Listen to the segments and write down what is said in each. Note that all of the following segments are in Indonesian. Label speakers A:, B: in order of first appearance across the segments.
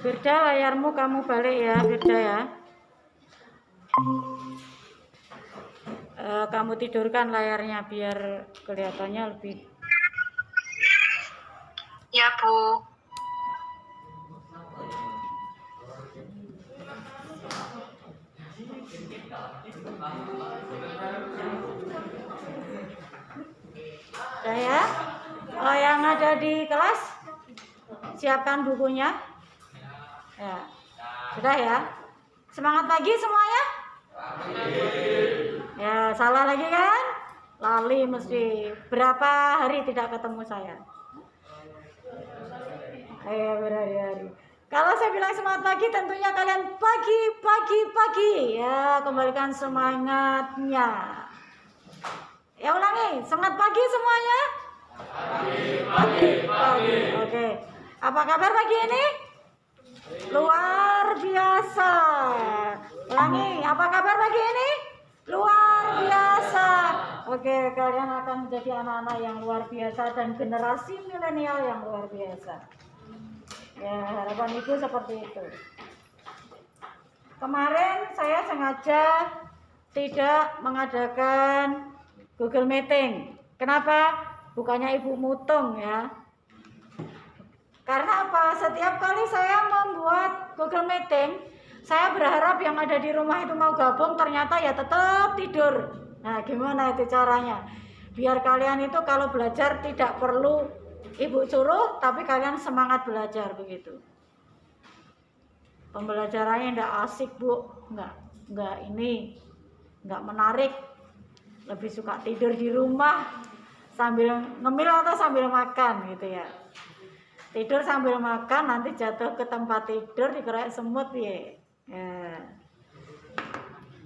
A: Firda, layarmu kamu balik ya, Firda ya. Kamu tidurkan layarnya biar kelihatannya lebih.
B: Ya, Bu.
A: Sudah ya. Yang ada di kelas, siapkan bukunya. Ya. Sudah ya. Semangat pagi semuanya. Ya, salah lagi kan? Lali mesti. Berapa hari tidak ketemu saya? Ayo berhari-hari. Kalau saya bilang semangat pagi, tentunya kalian pagi. Ya, kembalikan semangatnya. Ya, ulangi. Semangat pagi semuanya. Pagi. Oke. Apa kabar pagi ini? Luar biasa. Ulangi. Apa kabar pagi ini? Luar biasa. Oke, kalian akan menjadi anak-anak yang luar biasa dan generasi milenial yang luar biasa. Ya, harapan ibu seperti itu. Kemarin saya sengaja tidak mengadakan Google Meeting. Kenapa? Bukannya ibu mutung ya. Karena apa? Setiap kali saya membuat Google Meeting, saya berharap yang ada di rumah itu mau gabung, ternyata ya tetap tidur. Nah, gimana itu caranya? Biar kalian itu kalau belajar tidak perlu ibu suruh, tapi kalian semangat belajar begitu. Pembelajarannya tidak asik, Bu. Enggak menarik. Lebih suka tidur di rumah sambil ngemil atau sambil makan gitu ya. Tidur sambil makan, nanti jatuh ke tempat tidur dikeroyok semut ya.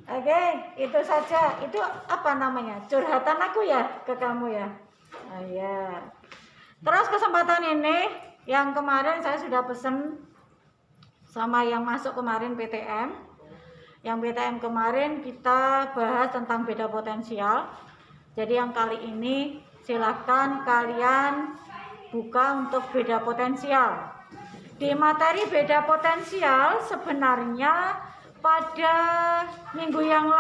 A: Oke, itu saja. Itu apa namanya? Curhatan aku ya ke kamu ya. Oh, ya. Terus kesempatan ini yang kemarin saya sudah pesen sama yang masuk kemarin PTM. Yang PTM kemarin kita bahas tentang beda potensial. Jadi yang kali ini silahkan kalian buka untuk beda potensial. Di materi beda potensial sebenarnya pada minggu yang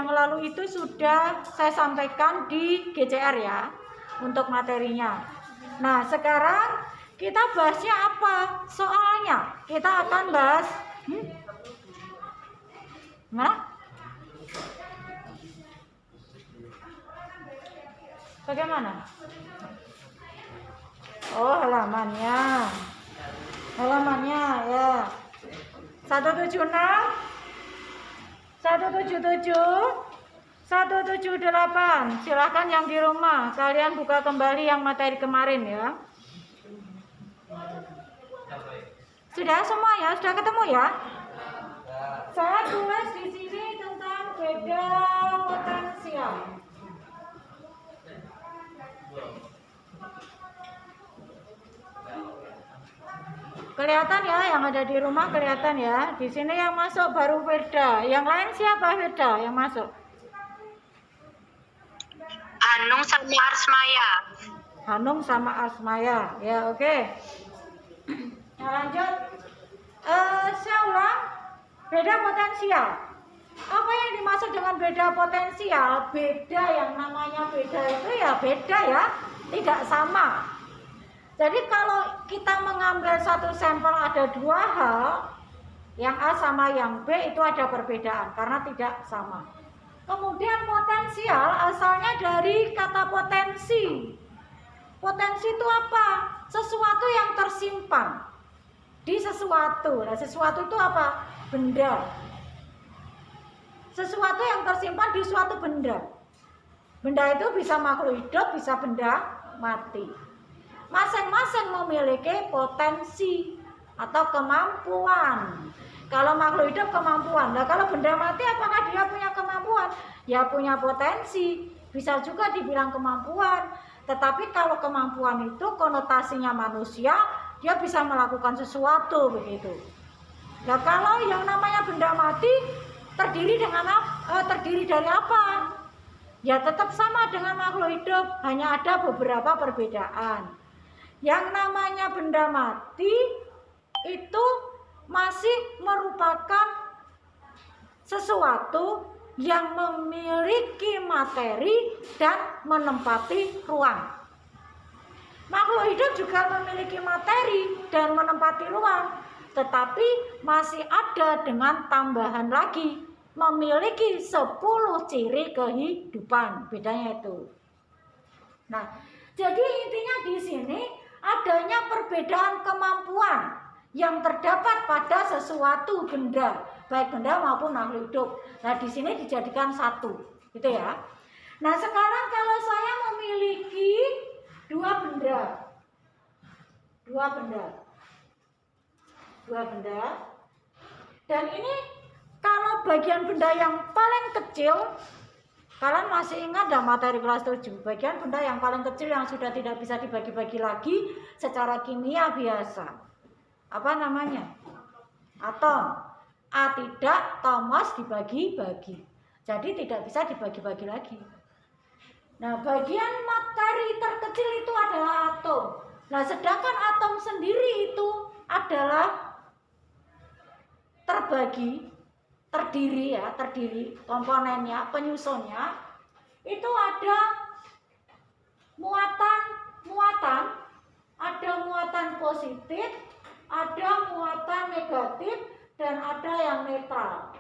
A: lalu itu sudah saya sampaikan di GCR ya untuk materinya. Nah, sekarang kita bahasnya apa? Soalnya kita akan bahas bagaimana? Oh, halamannya ya 176 177 178. Silahkan yang di rumah kalian buka kembali yang materi kemarin ya. Sudah semua ya? Sudah ketemu ya? Saya tulis di sini tentang beda potensial. Kelihatan ya, yang ada di rumah kelihatan ya. Di sini yang masuk baru Firda. Yang lain siapa Firda yang masuk?
B: Hanung sama Arsmaya.
A: Hanung sama Arsmaya. Ya, oke. Nah, lanjut. Saya ulang. Beda potensial. Apa yang dimaksud dengan beda potensial? Beda, yang namanya beda itu ya beda ya, tidak sama. Jadi kalau kita mengambil satu sampel ada dua hal, yang A sama yang B itu ada perbedaan karena tidak sama. Kemudian potensial asalnya dari kata potensi. Potensi itu apa? Sesuatu yang tersimpan di sesuatu. Nah, sesuatu itu apa? Benda. Sesuatu yang tersimpan di suatu benda. Benda itu bisa makhluk hidup, bisa benda mati. Masing-masing memiliki potensi atau kemampuan. Kalau makhluk hidup kemampuan. Nah, kalau benda mati apakah dia punya kemampuan? Ya punya potensi. Bisa juga dibilang kemampuan. Tetapi kalau kemampuan itu konotasinya manusia, dia bisa melakukan sesuatu begitu. Nah, kalau yang namanya benda mati terdiri dari apa? Ya tetap sama dengan makhluk hidup, hanya ada beberapa perbedaan. Yang namanya benda mati itu masih merupakan sesuatu yang memiliki materi dan menempati ruang. Makhluk hidup juga memiliki materi dan menempati ruang, tetapi masih ada dengan tambahan lagi, memiliki 10 ciri kehidupan. Bedanya itu. Nah, jadi intinya di sini adanya perbedaan kemampuan yang terdapat pada sesuatu benda, baik benda maupun makhluk hidup. Nah, di sini dijadikan satu, gitu ya. Nah, sekarang kalau saya memiliki dua benda, dan ini kalau bagian benda yang paling kecil, kalian masih ingat dan materi kelas 7, bagian benda yang paling kecil yang sudah tidak bisa dibagi-bagi lagi secara kimia biasa, apa namanya? Atom. A tidak, Thomas dibagi-bagi, jadi tidak bisa dibagi-bagi lagi. Nah, bagian materi terkecil itu adalah atom. Nah, sedangkan atom sendiri itu adalah terdiri komponennya, penyusunnya itu ada muatan, ada muatan positif, ada muatan negatif, dan ada yang netral.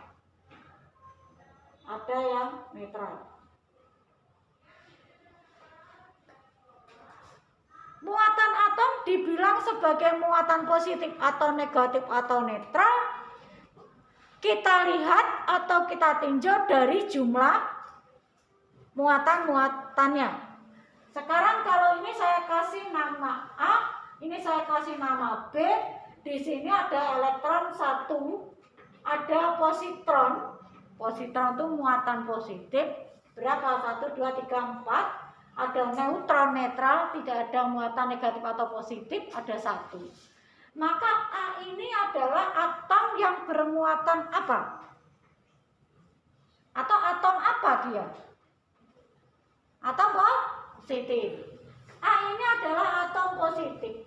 A: Muatan atom dibilang sebagai muatan positif atau negatif atau netral. Kita lihat atau kita tinjau dari jumlah muatan-muatannya. Sekarang kalau ini saya kasih nama A, ini saya kasih nama B. Di sini ada elektron 1, ada positron. Positron itu muatan positif. Berapa? 1, 2, 3, 4. Ada neutron, netral, tidak ada muatan negatif atau positif, ada 1. Maka A ini adalah atom yang bermuatan apa? Atau atom apa dia? Atom positif. A ini adalah atom positif.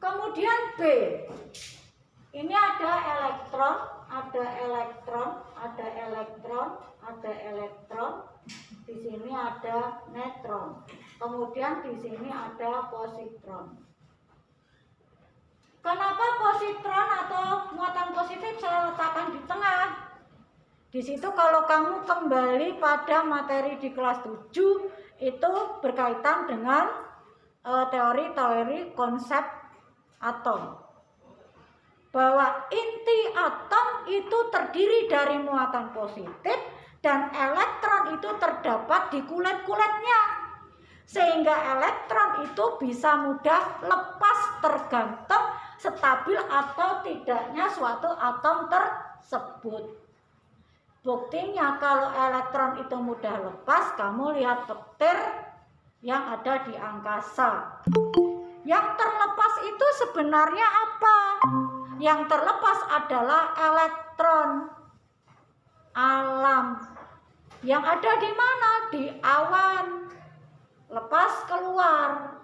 A: Kemudian B. Ini ada elektron, ada elektron, ada elektron, ada elektron. Di sini ada neutron. Kemudian di sini ada positron. Kenapa positron atau muatan positif saya letakkan di tengah? Di situ kalau kamu kembali pada materi di kelas 7 itu berkaitan dengan teori-teori konsep atom. Bahwa inti atom itu terdiri dari muatan positif dan elektron itu terdapat di kulit-kulitnya. Sehingga elektron itu bisa mudah lepas tergantung stabil atau tidaknya suatu atom tersebut. Buktinya kalau elektron itu mudah lepas, kamu lihat petir yang ada di angkasa. Yang terlepas itu sebenarnya apa? Yang terlepas adalah elektron alam. Yang ada di mana? Di awan. Lepas keluar.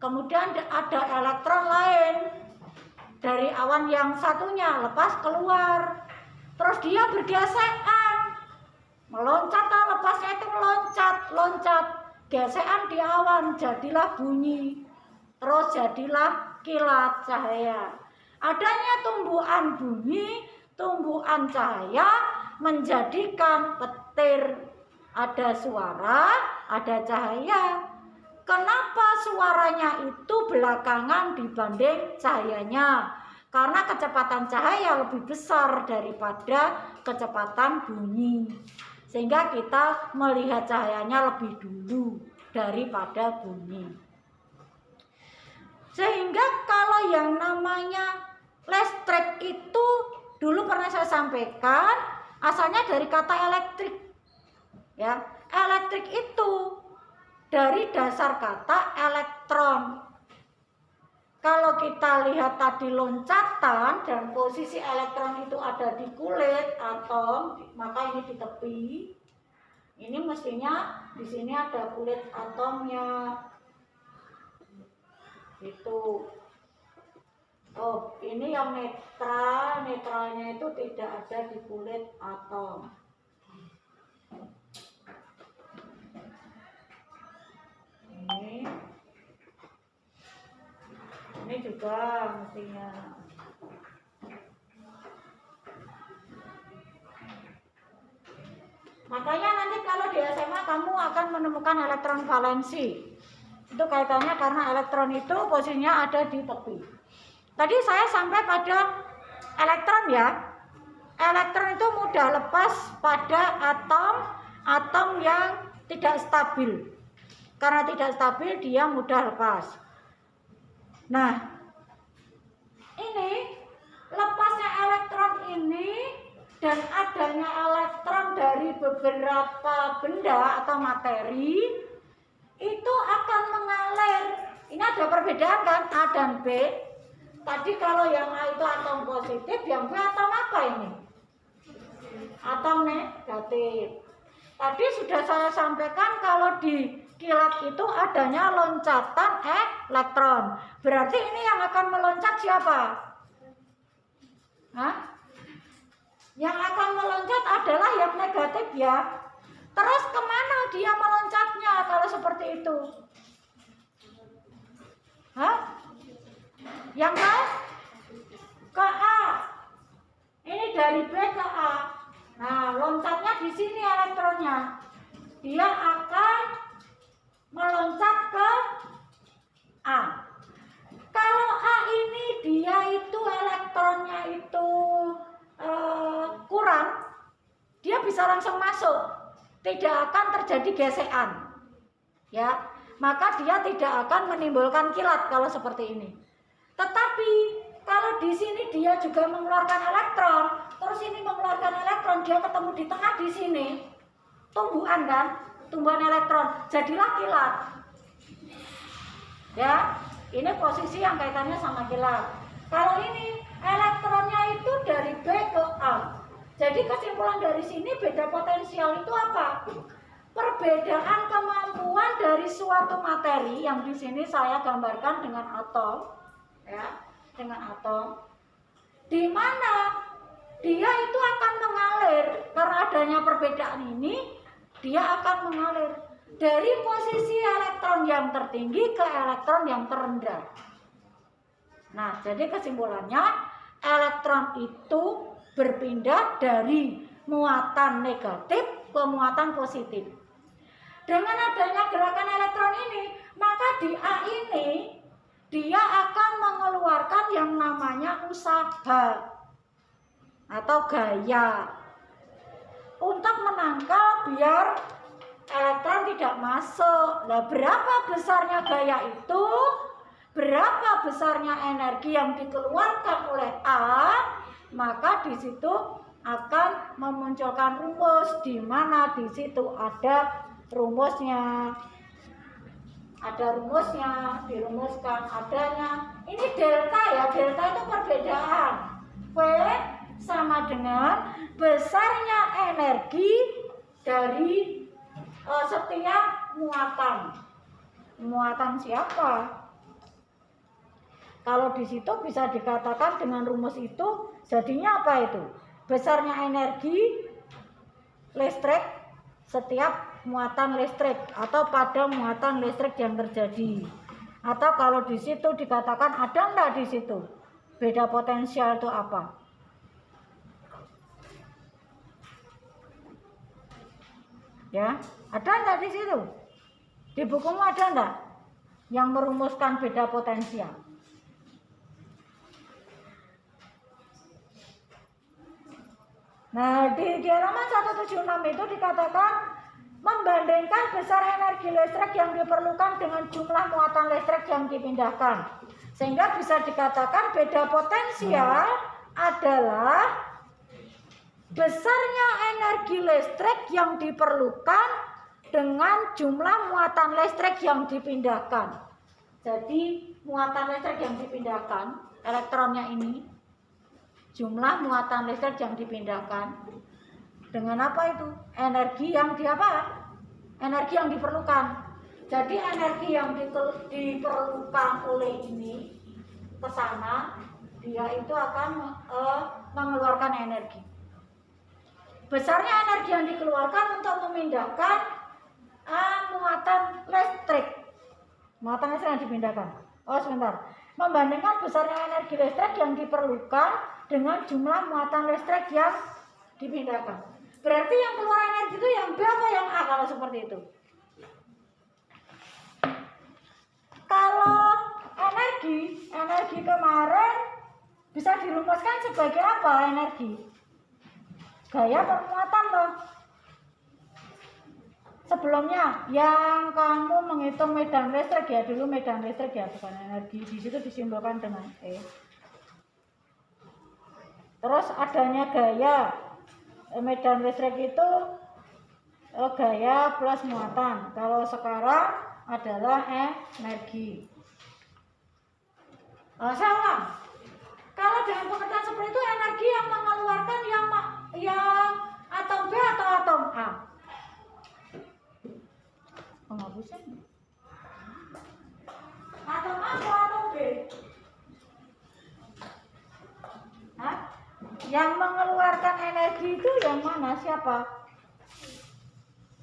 A: Kemudian ada elektron lain dari awan yang satunya, lepas keluar. Terus dia bergesekan, meloncat, lepasnya itu loncat. Gesekan di awan, jadilah bunyi. Terus jadilah kilat cahaya. Adanya tumbuhan bunyi, tumbuhan cahaya menjadikan petir. Ada suara, ada cahaya. Kenapa suaranya itu belakangan dibanding cahayanya? Karena kecepatan cahaya lebih besar daripada kecepatan bunyi. Sehingga kita melihat cahayanya lebih dulu daripada bunyi. Sehingga kalau yang namanya listrik itu dulu pernah saya sampaikan asalnya dari kata elektrik. Ya, elektrik itu dari dasar kata elektron. kalau kita lihat tadi loncatan dan posisi elektron itu ada di kulit atom, maka ini di tepi. Ini mestinya di sini ada kulit atomnya. Itu. Oh, ini yang netral, netralnya itu tidak ada di kulit atom. Ini juga mestinya. Makanya nanti kalau di SMA kamu akan menemukan elektron valensi. Itu kaitannya karena elektron itu posisinya ada di tepi. Tadi saya sampai pada elektron ya. Elektron itu mudah lepas pada atom yang tidak stabil. Karena tidak stabil dia mudah lepas. Nah, ini lepasnya elektron ini dan adanya elektron dari beberapa benda atau materi itu akan mengalir. Ini ada perbedaan kan A dan B. Tadi kalau yang A itu atom positif, yang B atom apa ini? Atom negatif. Tadi sudah saya sampaikan kalau di kilat itu adanya loncatan elektron. Berarti ini yang akan meloncat siapa? Hah? Yang akan meloncat adalah yang negatif ya. Terus kemana dia meloncatnya kalau seperti itu? Hah? Yang ke A. Ini dari B ke A. Nah, loncatnya di sini elektronnya. Dia akan meloncat ke A. Kalau A ini dia itu elektronnya itu kurang, dia bisa langsung masuk, tidak akan terjadi gesekan, ya. Maka dia tidak akan menimbulkan kilat kalau seperti ini. Tetapi kalau di sini dia juga mengeluarkan elektron, terus ini mengeluarkan elektron, dia ketemu di tengah di sini, tumbuhan kan, tumbuhan elektron, jadilah kilat. Ya, ini posisi yang kaitannya sama kilat. Kalau ini elektronnya itu dari B ke A. Jadi kesimpulan dari sini beda potensial itu apa? Perbedaan kemampuan dari suatu materi yang di sini saya gambarkan dengan atom, ya, dengan atom, di mana dia itu akan mengalir karena adanya perbedaan ini, dia akan mengalir dari posisi elektron yang tertinggi ke elektron yang terendah. Nah, jadi kesimpulannya elektron itu berpindah dari muatan negatif ke muatan positif. Dengan adanya gerakan elektron ini, maka di A ini dia akan mengeluarkan yang namanya usaha atau gaya untuk menangkal biar elektron tidak masuk. Nah, berapa besarnya gaya itu? Berapa besarnya energi yang dikeluarkan oleh A? Maka di situ akan memunculkan rumus, di mana di situ ada rumusnya. Ada rumusnya, dirumuskan adanya. Ini delta ya, delta itu perbedaan. V sama dengan besarnya energi dari setiap muatan. Muatan siapa? Kalau di situ bisa dikatakan dengan rumus itu jadinya apa itu? Besarnya energi listrik setiap muatan listrik atau pada muatan listrik yang terjadi. Atau kalau di situ dikatakan ada enggak di situ? Beda potensial itu apa? Ya, ada enggak di situ? Di bukumu ada enggak yang merumuskan beda potensial? Nah, di halaman 176 itu dikatakan membandingkan besar energi listrik yang diperlukan dengan jumlah muatan listrik yang dipindahkan. Sehingga bisa dikatakan beda potensial adalah besarnya energi listrik yang diperlukan dengan jumlah muatan listrik yang dipindahkan. Jadi muatan listrik yang dipindahkan, elektronnya ini, jumlah muatan listrik yang dipindahkan dengan apa itu? Energi yang energi yang diperlukan. Jadi energi yang diperlukan oleh ini ke sana, dia itu akan mengeluarkan energi. Besarnya energi yang dikeluarkan untuk memindahkan muatan listrik. Muatan listrik yang dipindahkan. Oh sebentar. Membandingkan besarnya energi listrik yang diperlukan dengan jumlah muatan listrik yang dipindahkan. Berarti yang keluar energi itu yang B atau yang A kalau seperti itu? Kalau energi kemarin bisa dirumuskan sebagai apa energi? Gaya permuatan loh. Sebelumnya yang kamu menghitung medan listrik ya, dulu medan listrik ya, bukan energi. Di situ disimbolkan dengan E. Terus adanya gaya medan listrik itu gaya plus muatan. Kalau sekarang adalah energi. Saya ulang. Kalau dengan pengertian seperti itu, energi yang mengeluarkan yang atom B atau atom A? Penghapusan. Atom A atau atom B? Hah? Yang mengeluarkan energi itu yang mana? Siapa?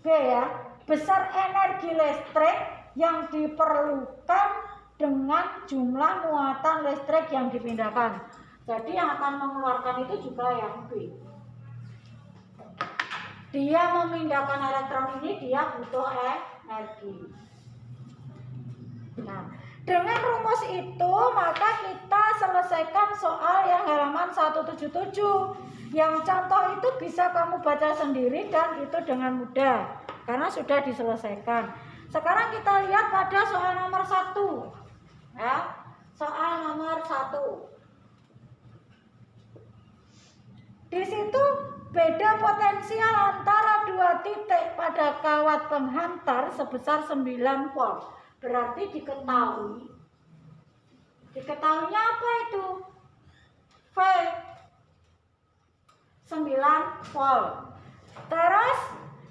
A: B ya. Besar energi listrik yang diperlukan dengan jumlah muatan listrik yang dipindahkan. Jadi yang akan mengeluarkan itu juga yang B. Dia memindahkan elektron ini, dia butuh energi. Nah, dengan rumus itu maka kita selesaikan soal yang halaman 177. Yang contoh itu bisa kamu baca sendiri dan itu dengan mudah karena sudah diselesaikan. Sekarang kita lihat pada soal nomor 1. Ya, soal nomor 1. Di situ beda potensial antara dua titik pada kawat penghantar sebesar 9 volt. Berarti diketahuinya apa itu? V 9 volt. Terus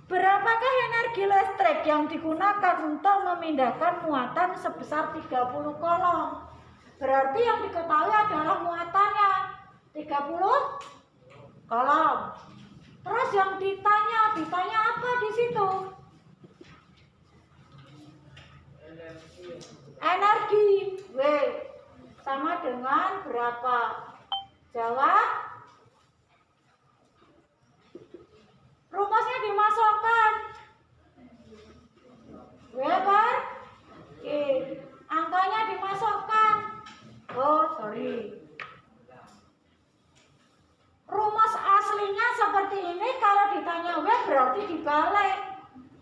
A: berapakah energi listrik yang digunakan untuk memindahkan muatan sebesar 30 kolom? Berarti yang diketahui adalah muatannya 30 kolom. Terus yang ditanya apa di situ? Energi W sama dengan berapa? Jawab. Rumusnya dimasukkan. W per I. Angkanya dimasukkan. Oh, sorry. Rumus aslinya seperti ini, kalau ditanya W berarti dibalik.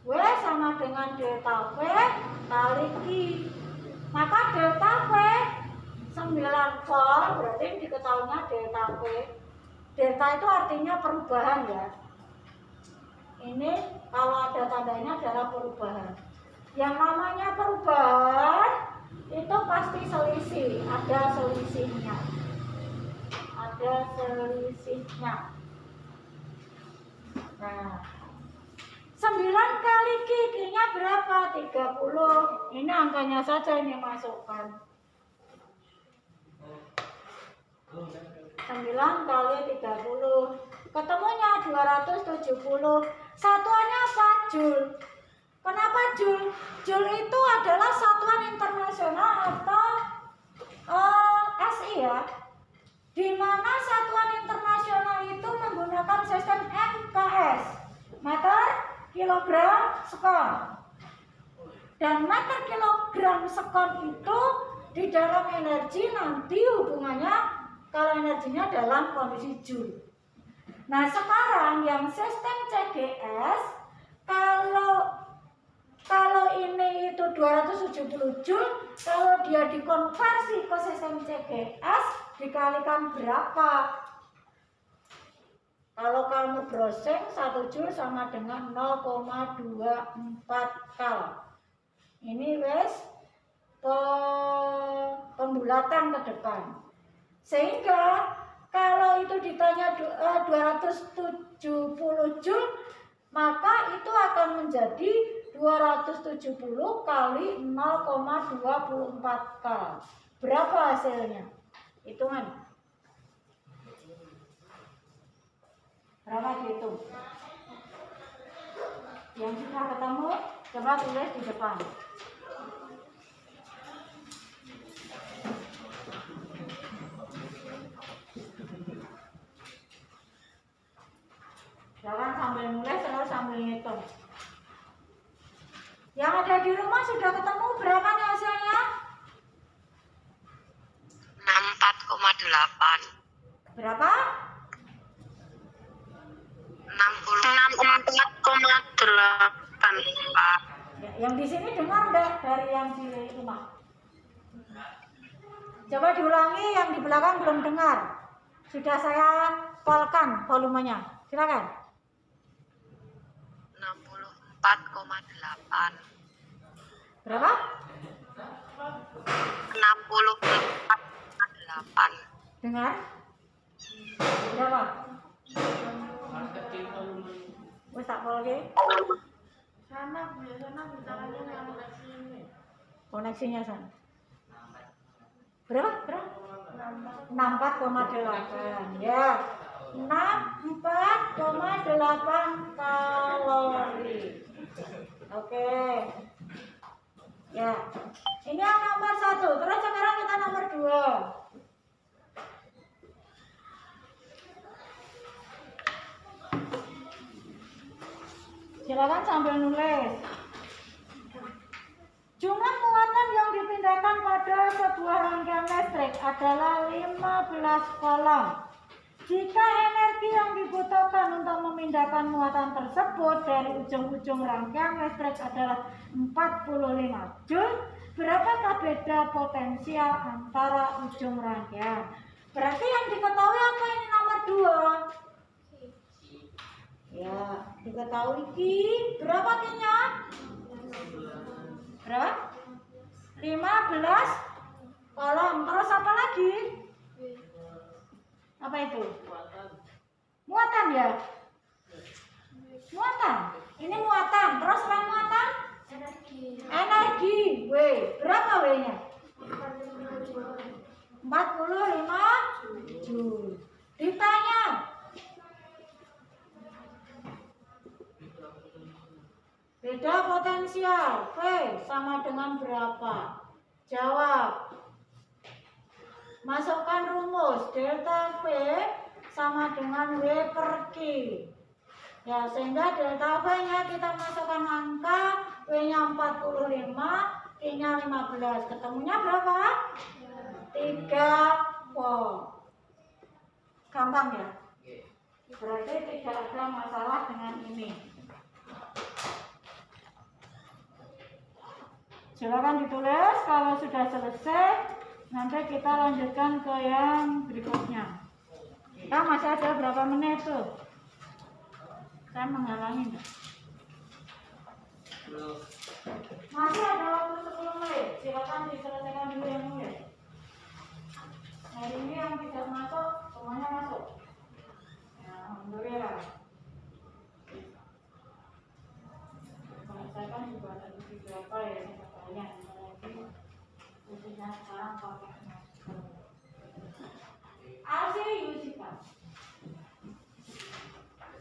A: W sama dengan delta V kali I. Maka delta V 9 volt berarti diketahuinya delta V. Delta itu artinya perubahan ya. Ini kalau ada tandanya adalah perubahan. Yang namanya perubahan itu pasti selisih, ada selisihnya. Ada selisihnya. Nah, 9 kali Q-nya berapa? 30. Ini angkanya saja ini masukkan. 9 kali 30. Ketemunya 270. Satuannya apa? Joule. Kenapa Joule? Joule itu adalah satuan internasional atau SI ya. Di mana satuan internasional itu menggunakan sistem MKS, meter kilogram sekon. Dan meter kilogram sekon itu di dalam energi nanti hubungannya kalau energinya dalam kondisi Joule. Nah sekarang yang sistem CGS, kalau ini itu 270 Joule, kalau dia dikonversi ke sistem CGS dikalikan berapa? Kalau kamu browsing 1 Joule sama dengan 0,24 kal. Ini wes pembulatan ke depan. Sehingga kalau itu ditanya 270 Joule, maka itu akan menjadi 270 kali 0,24 K. Berapa hasilnya? Hitungan. Berapa dihitung? Yang sudah ketemu, coba tulis di depan. Jangan sambil nulis, selalu sambil ngitung. Yang ada di rumah sudah ketemu berapa nih hasilnya?
B: 64,8.
A: Berapa?
B: 64,8.
A: Ya, yang di sini dengar enggak dari yang di rumah? Coba diulangi, yang di belakang belum dengar. Sudah saya polkan volumenya. Silakan.
B: 64,8.
A: Berapa?
B: 64,8.
A: Dengar? Berapa? Wes tak polke.
C: Sana bicaranya yang sini.
A: Koneksinya sana. Berapa? 64,8. Ya. 64,8 kalori. Oke. Ya. Ini yang nomor 1. Terus sekarang kita nomor 2. Silakan sambil nulis. Jumlah muatan yang dipindahkan pada sebuah rangkaian listrik adalah 15 kolom. Jika energi yang dibutuhkan untuk memindahkan muatan tersebut dari ujung-ujung rangkaian listrik adalah 45 Joule, berapakah beda potensial antara ujung rangkaian? Berarti yang diketahui apa ini nomor 2? Ya, diketahui Ki. Berapa Ki-nya? Berapa? 15 kolom. Terus apa lagi? Apa itu? Muatan ya? Muatan. Ini muatan. Terus selain muatan? Energi. W. Berapa W-nya? 45 Joule. Ditanya. Beda potensial. V sama dengan berapa? Jawab. Masukkan rumus. Delta V sama dengan W per Q. Ya, sehingga delta V-nya kita masukkan angka, W-nya 45, Q-nya 15. Ketemunya berapa? 3 volt. Gampang ya? Berarti tidak ada masalah dengan ini. Silakan ditulis. Kalau sudah selesai, nanti kita lanjutkan ke yang berikutnya. Kita masih ada berapa menit tuh? Saya menghalangi enggak? Masih ada waktu 10 menit. Silakan diselesaikan dulu yang nulis. Hari ini yang tidak masuk, semuanya masuk. Ya, alhamdulillah. Saya kan juga ada beberapa ya yang katanya, apalagi khususnya sekarang pakai masker. Alsi Yusika,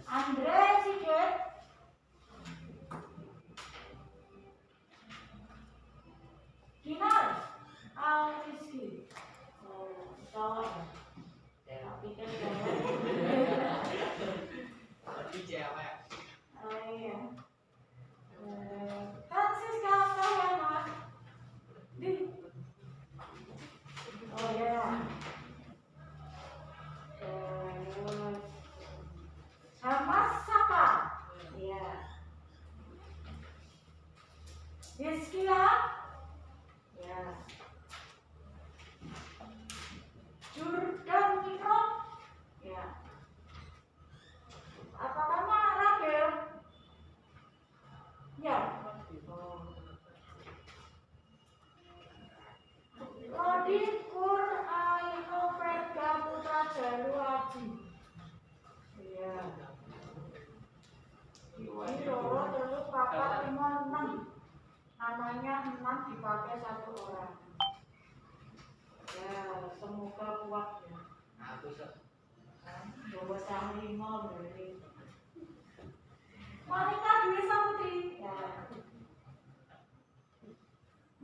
A: Andre Siget, Kinar, Alsi bocah lima berarti. Monica Dwi Samudri. Ya.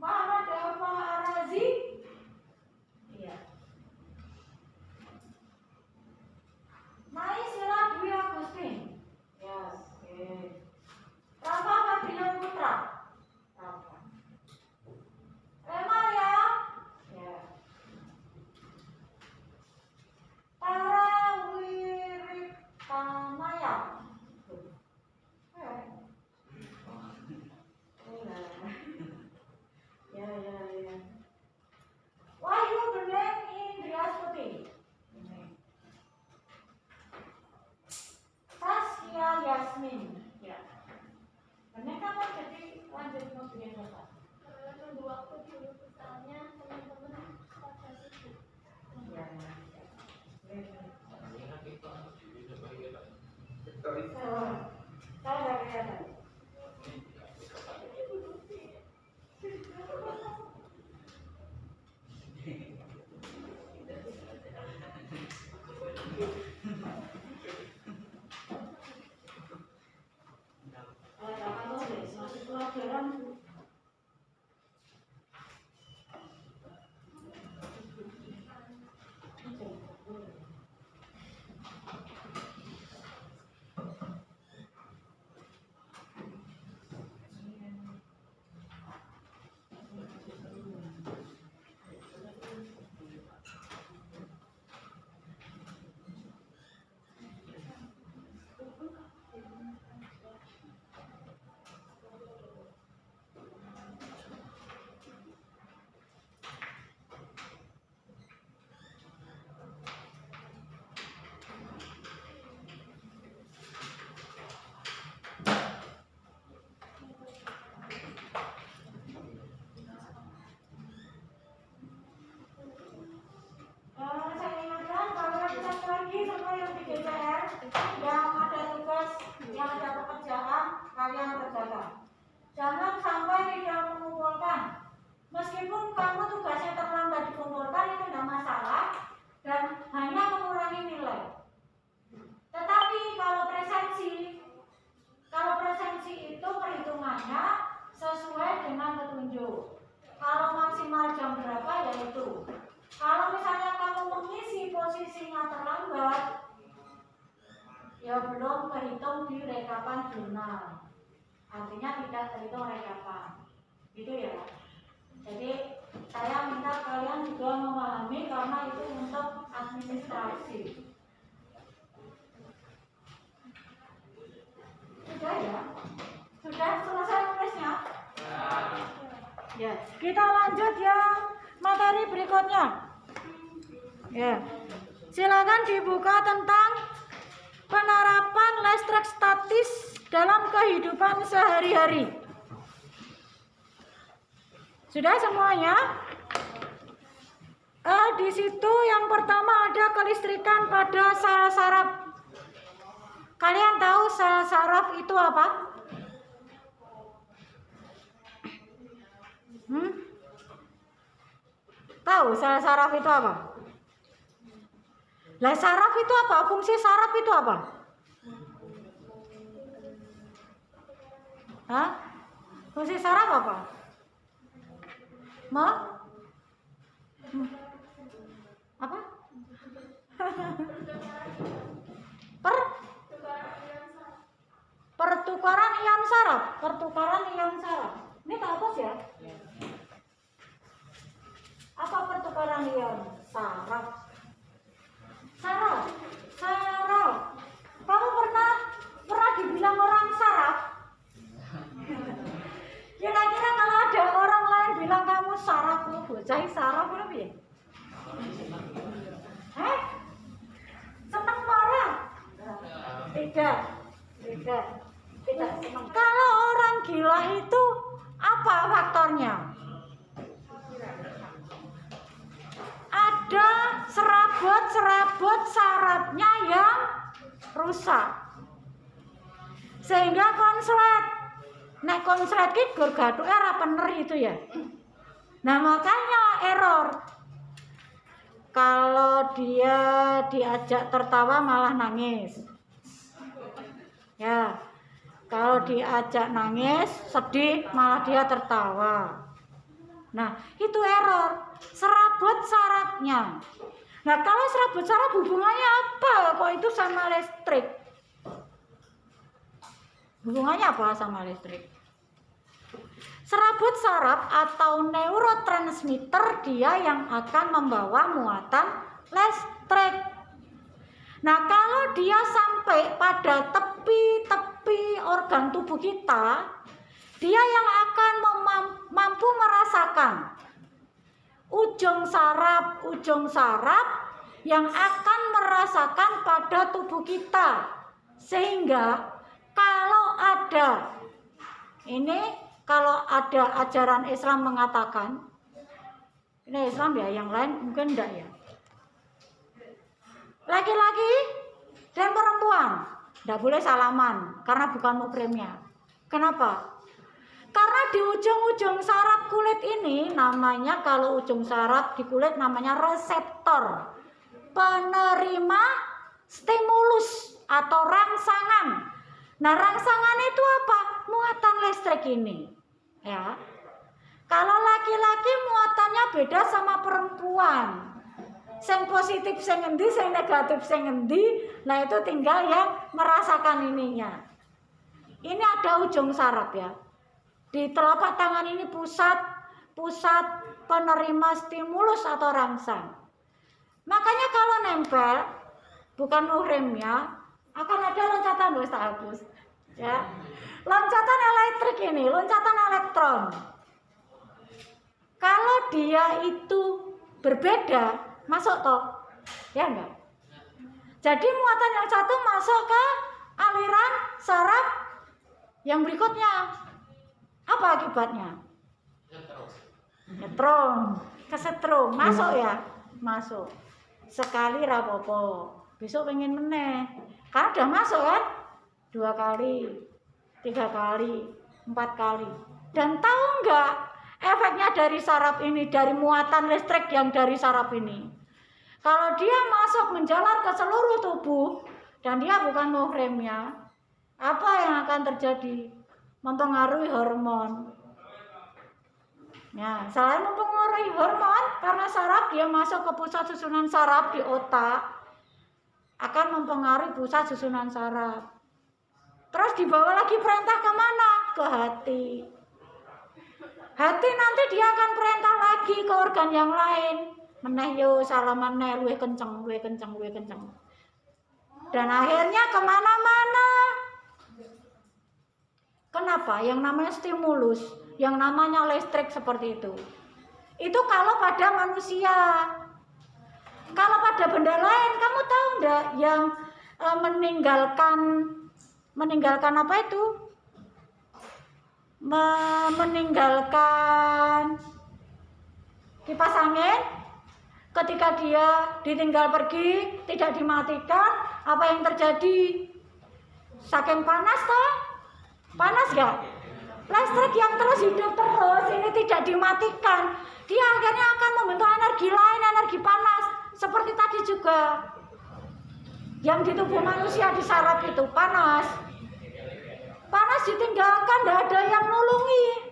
A: Muhammad Alfa Arazi. Iya. Mai Sila Dwi Agustin. Yes, oke. Rafa Fadila Putra. Rafa. Emalia. Ya. Tara Wiritanaya. Ya. Wahyu Bening Indriastuti. Tasya Yasmin. Ya. Bening kamu jadi lanjut mobilnya Bapak.
C: Tunggu waktu dulu misalnya teman-teman pada sibuk.
A: Ya. Saya dari sana. Masih pelajaran. Saya ingatkan kalau kita lagi sama yang di DPR yang ada tugas, yang ada pekerjaan, kalian kerjakan. Jangan sampai tidak mengumpulkan. Meskipun kamu tugasnya terlambat dikumpulkan itu tidak masalah dan hanya mengurangi nilai. Tetapi kalau presensi itu perhitungannya sesuai dengan petunjuk. Kalau maksimal jam berapa ya itu. Kalau misalnya kamu mengisi posisinya terlambat, ya belum terhitung di rekapan jurnal. Artinya tidak terhitung rekapan. Gitu ya. Jadi saya minta kalian juga memahami karena itu untuk administrasi. Sudah ya? Sudah selesai nulisnya? Ya. Kita lanjut yang materi berikutnya. Ya. Silakan dibuka tentang penerapan listrik statis dalam kehidupan sehari-hari. Sudah semuanya? Di situ yang pertama ada kelistrikan pada sel saraf. Kalian tahu sel saraf itu apa? Tahu sel saraf itu apa? Lah saraf itu apa? Fungsi saraf itu apa? Hah? Fungsi saraf apa? Apa? Pertukaran ion saraf. Ini tak apa ya? Apa pertukaran ion saraf? Saraf. Kamu pernah dibilang orang saraf? Kira-kira kalau ada orang lain bilang kamu saraf, bocah saraf apa ya? Senang marah? Tidak senang. Kalau orang gila itu apa faktornya? Ada serabut sarafnya yang rusak sehingga konslet. Nek konslet ki gur gathuke ora bener itu ya. Nah makanya error. kalau dia diajak tertawa malah nangis. Ya, kalau diajak nangis, sedih, malah dia tertawa. Nah, itu error. Serabut sarafnya. Nah, kalau serabut saraf hubungannya apa? Kok itu sama listrik? Hubungannya apa sama listrik? Serabut saraf atau neurotransmitter dia yang akan membawa muatan listrik. Nah, kalau dia sampai pada tepi-tepi organ tubuh kita, dia yang akan mampu merasakan ujung saraf yang akan merasakan pada tubuh kita. Sehingga kalau ada ajaran Islam mengatakan, ini Islam ya, yang lain mungkin enggak ya. Laki-laki dan perempuan enggak boleh salaman karena bukan muhrimnya. Kenapa? Karena di ujung-ujung saraf kulit ini namanya, kalau ujung saraf di kulit namanya reseptor, penerima stimulus atau rangsangan. Nah, rangsangan itu apa? Muatan listrik ini. Ya. Kalau laki-laki muatannya beda sama perempuan. Sing positif sing ngendi, sing negatif sing ngendi. Nah, itu tinggal yang merasakan ininya. Ini ada ujung saraf ya. Di telapak tangan ini pusat penerima stimulus atau rangsang. Makanya kalau nempel bukan muhrimnya, akan ada loncatan, wis tak hapus. Ya. Loncatan elektrik ini, loncatan elektron. Kalau dia itu berbeda, masuk toh? Ya enggak? Jadi muatan yang satu masuk ke aliran saraf yang berikutnya. Apa akibatnya? Nyetrum, kesetrum, masuk ya? Masuk. Sekali rapopo, besok pengen meneh. Karena udah masuk kan? 2 kali, 3 kali, 4 kali. Dan tahu nggak efeknya dari saraf ini, dari muatan listrik yang dari saraf ini? Kalau dia masuk menjalar ke seluruh tubuh dan dia bukan muhrimnya, apa yang akan terjadi? Mempengaruhi hormon. Ya, selain mempengaruhi hormon, karena saraf dia masuk ke pusat susunan saraf di otak, akan mempengaruhi pusat susunan saraf. Terus dibawa lagi perintah kemana? Ke hati. Hati nanti dia akan perintah lagi ke organ yang lain. Meneh yo salaman neh, luwih kenceng. Dan akhirnya kemana-mana. Kenapa? Yang namanya stimulus, yang namanya listrik seperti itu. Itu kalau pada manusia. Kalau pada benda lain, kamu tahu enggak yang meninggalkan apa itu? Meninggalkan kipas angin, ketika dia ditinggal pergi, tidak dimatikan, apa yang terjadi? Saking panas toh? Panas gak? Listrik yang terus hidup terus ini tidak dimatikan, dia akhirnya akan membentuk energi lain, energi panas. Seperti tadi juga yang di tubuh manusia di saraf itu panas ditinggalkan, tidak ada yang nulungi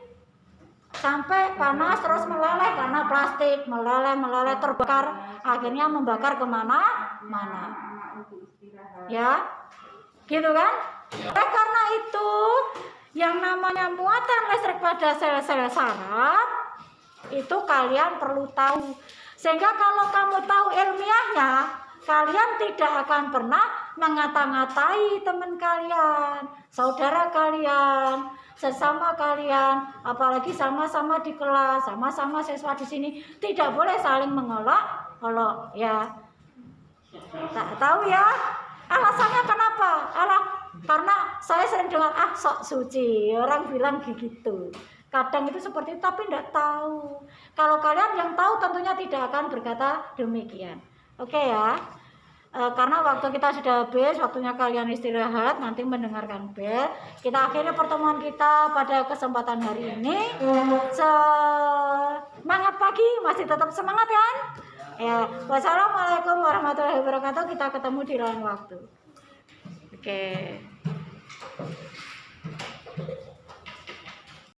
A: sampai panas terus meleleh karena plastik, meleleh terbakar, akhirnya membakar kemana-mana. Ya, gitu kan? Karena itu yang namanya muatan listrik pada sel-sel saraf itu kalian perlu tahu. Sehingga kalau kamu tahu ilmiahnya, kalian tidak akan pernah mengata-ngatai teman kalian, saudara kalian, sesama kalian, apalagi sama-sama di kelas, sama-sama siswa di sini, tidak boleh saling mengolok-olok ya. Tak tahu ya alasannya kenapa? Karena saya sering dengar sok suci, orang bilang gitu. Kadang itu seperti itu, tapi tidak tahu. Kalau kalian yang tahu tentunya tidak akan berkata demikian. Oke ya. Karena waktu kita sudah habis, waktunya kalian istirahat, nanti mendengarkan bel. Kita akhiri pertemuan kita pada kesempatan hari ini. Semangat pagi, masih tetap semangat kan? Ya, wassalamualaikum warahmatullahi wabarakatuh. Kita ketemu di lain waktu. Oke.